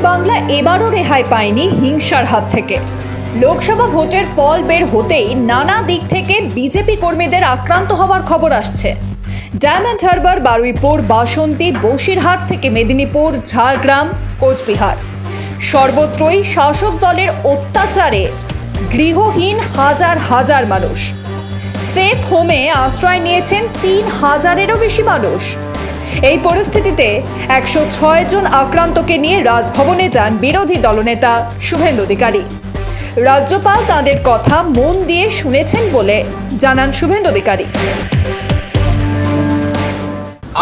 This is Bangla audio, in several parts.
বাংলা এবারও রেহাই পায়নি হিংসার হাত থেকে। লোকসভা ভোটের ফল বের হতেই নানা দিক থেকে বিজেপি কর্মীদের আক্রান্ত হওয়ার খবর আসছে। ডায়মন্ড হারবার, বারুইপুর, বাসন্তী, বসিরহাট থেকে মেদিনীপুর, ঝাড়গ্রাম, কোচবিহার সর্বত্রই শাসক দলের অত্যাচারে গৃহহীন হাজার হাজার মানুষ। সেফ হোমে আশ্রয় নিয়েছেন ৩,০০০-এরও বেশি মানুষ। এই পরিস্থিতিতে ১০৬ জন আক্রান্তকে নিয়ে রাজভবনে যান বিরোধী দলনেতা শুভেন্দু অধিকারী। রাজ্যপাল তাদের কথা মন দিয়ে শুনেছেন বলে জানান শুভেন্দু অধিকারী।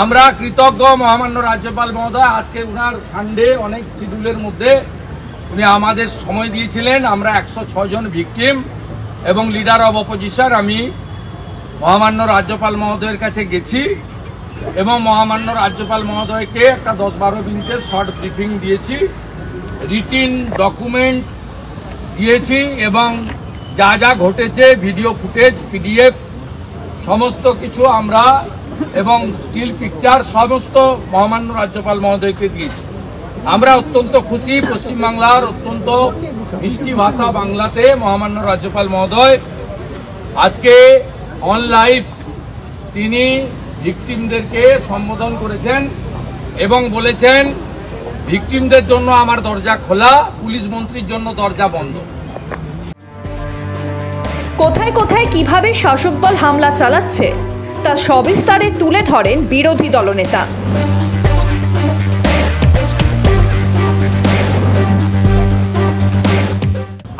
আমরা কৃতজ্ঞ মহামান্য রাজ্যপাল মহোদয়, আজকে উনার সানডে অনেক শিডিউলের মধ্যে উনি আমাদের সময় দিয়েছিলেন। আমরা ১০৬ জন ভিকটিম এবং লিডার অব অপোজিশন আমি মহামান্য রাজ্যপাল মহোদয়ের কাছে গেছি এবং মহামান্য রাজ্যপাল মহোদয়কে একটা ১০-১২ মিনিটের শর্ট ব্রিফিং দিয়েছি, রিটিন ডকুমেন্ট দিয়েছি এবং যা যা ঘটেছে ভিডিও ফুটেজ, পিডিএফ সমস্ত কিছু আমরা এবং স্টিল পিকচার সমস্ত মহামান্য রাজ্যপাল মহোদয়কে দিয়েছি। আমরা অত্যন্ত খুশি। পশ্চিমবাংলার অত্যন্ত মিষ্টি ভাষা বাংলাতে মহামান্য রাজ্যপাল মহোদয় আজকে অন লাইভ তিনি ভিকটিমদেরকে সম্বোধন করেছেন এবং বলেছেন ভিকটিমদের জন্য আমার দরজা খোলা, পুলিশ মন্ত্রীর জন্য দরজা বন্ধ। কোথায় কোথায় কিভাবে শাসক দল হামলা চালাচ্ছে তা সবিস্তারে তুলে ধরেন বিরোধী দলনেতা।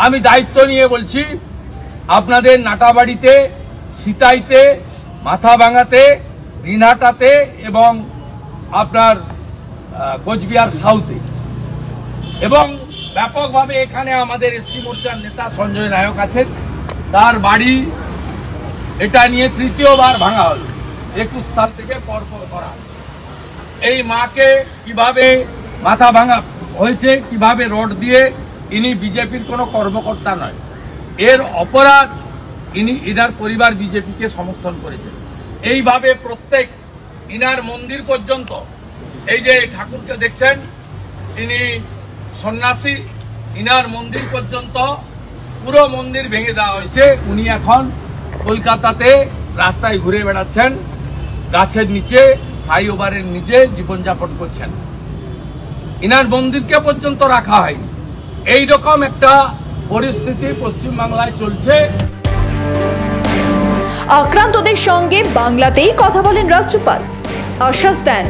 আমি দায়িত্ব নিয়ে বলছি, আপনাদের নাটাবাড়িতে, সিতাইতে, মাথাভাঙাতে, দিনহাটাতে এবং আপনার কোচবিহার সাউথে এবং ব্যাপকভাবে এখানে আমাদের এসসি মোর্চার নেতা সঞ্জয় নায়ক আছেন, তার বাড়ি এটা নিয়ে তৃতীয়বার ভাঙা হল। ২১ সাল থেকে পরপর করা। এই মাকে কিভাবে মাথা ভাঙা হয়েছে, কিভাবে রড দিয়ে, ইনি বিজেপির কোনো কর্মকর্তা নয়, এর অপরাধ ইনার পরিবার বিজেপিকে সমর্থন করেছে। এইভাবে প্রত্যেক ইনার মন্দির পর্যন্ত, এই যে ঠাকুরকে দেখছেন ইনি সন্ন্যাসী, ইনার মন্দির পর্যন্ত পুরো মন্দির ভেঙে দেওয়া হয়েছে। উনি এখন কলকাতাতে রাস্তায় ঘুরে বেড়াচ্ছেন, গাছের নিচে, ফ্লাইওভারের নিচে জীবনযাপন করছেন। ইনার মন্দিরকে পর্যন্ত রাখা হয়নি। এইরকম একটা পরিস্থিতি পশ্চিমবাংলায় চলছে। আক্রান্তদের সঙ্গে বাংলাতেই কথা বলেন রাজ্যপাল, আশ্বাস দেন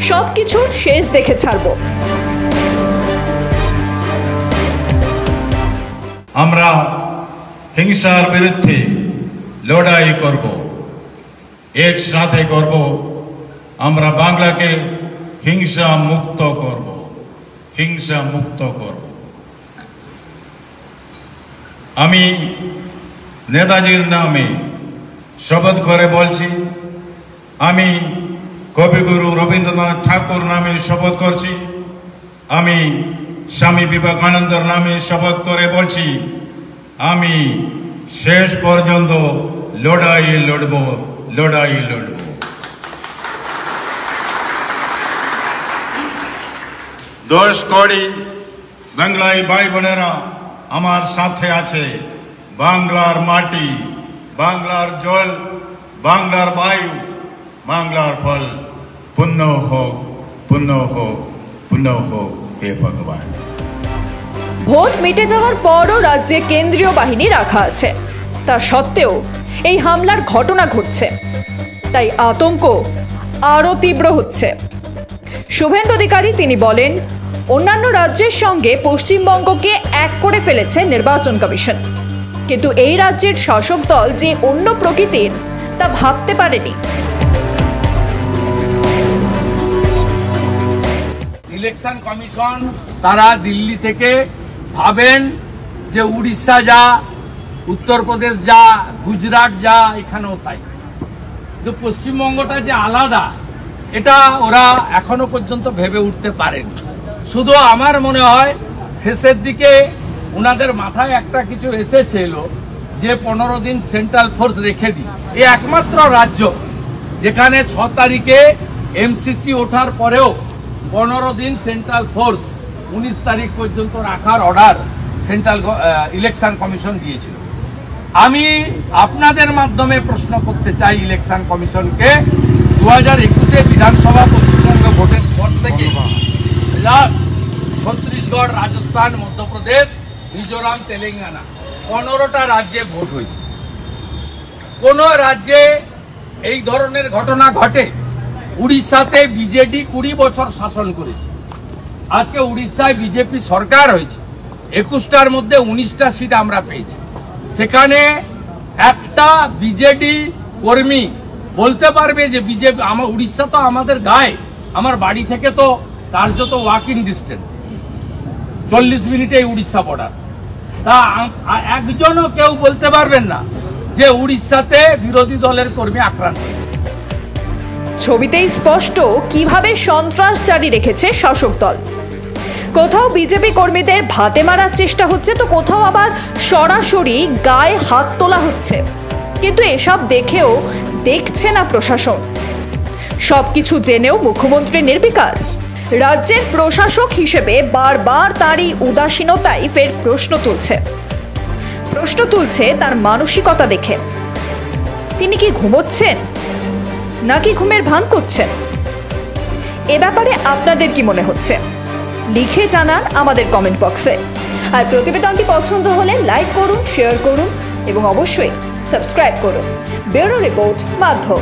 সবকিছু শেষ দেখে ছাড়ব। আমরা হিংসার বিরুদ্ধে লড়াই করব, একসাথে করব। আমরা বাংলাকে হিংসা মুক্ত করব, হিংসা মুক্ত করব। আমি নেতাজির নামে শপথ করে বলছি, আমি কবিগুরু রবীন্দ্রনাথ ঠাকুর নামে শপথ করছি, আমি স্বামী বিবেকানন্দের নামে শপথ করে বলছি, আমি শেষ পর্যন্ত লড়াই লড়ব, লড়াই লড়ব। দশ কোটি বাংলায় ভাই বোনেরা আমার সাথে আছে। বাংলার মাটি, বাংলার জল, বাংলার বায়ু, বাংলার ফল পুণ্য হোক, পুণ্য হোক, পুণ্য হোক হে ভগবান। ভোট মিটে যাওয়ার পরও রাজ্যে কেন্দ্রীয় বাহিনী রাখা আছে, তা সত্ত্বেও এই হামলার ঘটনা ঘটছে, তাই আতঙ্ক আরও তীব্র হচ্ছে। শুভেন্দু অধিকারী তিনি বলেন, অন্যান্য রাজ্যের সঙ্গে পশ্চিমবঙ্গকে এক করে ফেলেছে নির্বাচন কমিশন, কিন্তু এই রাজ্যের শাসক দল যে অন্য প্রকৃতির তা ভাবতে পারেনি। ইলেকশন কমিশন তারা দিল্লি থেকে ভাবেন যে উড়িষ্যা যা, উত্তরপ্রদেশ যা, গুজরাট যা, এখানেও তাই। কিন্তু পশ্চিমবঙ্গটা যে আলাদা, এটা ওরা এখনো পর্যন্ত ভেবে উঠতে পারেনি। শুধু আমার মনে হয় শেষের দিকে ওনাদের মাথায় একটা কিছু এসেছিল যে 15 দিন সেন্ট্রাল ফোর্স রেখে দিই। এই একমাত্র রাজ্য যেখানে 6 তারিখে এমসিসি ওঠার পরেও 15 দিন সেন্ট্রাল ফোর্স 19 তারিখ পর্যন্ত রাখার অর্ডার সেন্ট্রাল ইলেকশন কমিশন দিয়েছিল। আমি আপনাদের মাধ্যমে প্রশ্ন করতে চাই ইলেকশন কমিশনকে, 2021 বিধানসভা পশ্চিমবঙ্গ ভোটের পর থেকে ছত্তিশগড়, রাজস্থান, মধ্যপ্রদেশ, মিজোরাম, তেলেঙ্গানা 15টা রাজ্যে ভোট হয়েছে। কোন রাজ্যে এই ধরনের ঘটনা ঘটে? উড়িষ্যাতে বিজেডি 20 বছর শাসন করেছে। আজকে উড়িষ্যায় বিজেপি সরকার হয়েছে, 21টার মধ্যে 19টা সিট আমরা পেয়েছি। সেখানে একটা বিজেডি কর্মী বলতে পারবে যে বিজেপি, আমার উড়িষ্যা তো আমাদের গায়ে, আমার বাড়ি থেকে তো কার্যত ওয়াকিং ডিস্টেন্স, 40 মিনিটে উড়িষ্যা বর্ডার। তা একজনও কেউ বলতে পারবেন না যে উড়িষ্যাতে বিরোধী দলের কর্মী আক্রান্ত। ছবিতেই স্পষ্ট কিভাবে সন্ত্রাস জারি রেখেছে শাসক দল। কোথাও বিজেপি কর্মীদের ভাতে মারার চেষ্টা হচ্ছে, তো কোথাও আবার সরাসরি গায়ে হাত তোলা হচ্ছে। কিন্তু এসব দেখেও দেখছে না প্রশাসন। সবকিছু জেনেও মুখ্যমন্ত্রী নির্বিকার। রাজ্যের প্রশাসক হিসেবে বারবার তারই উদাসীনতাই ফের প্রশ্ন তুলছে তার মানসিকতা দেখে। তিনি কি ঘুমোচ্ছেন নাকি ঘুমের ভান করছেন? এ ব্যাপারে আপনাদের কি মনে হচ্ছে লিখে জানান আমাদের কমেন্ট বক্সে। আর প্রতিবেদনটি পছন্দ হলে লাইক করুন, শেয়ার করুন এবং অবশ্যই সাবস্ক্রাইব করুন। ব্যুরো রিপোর্ট মাধ্যম।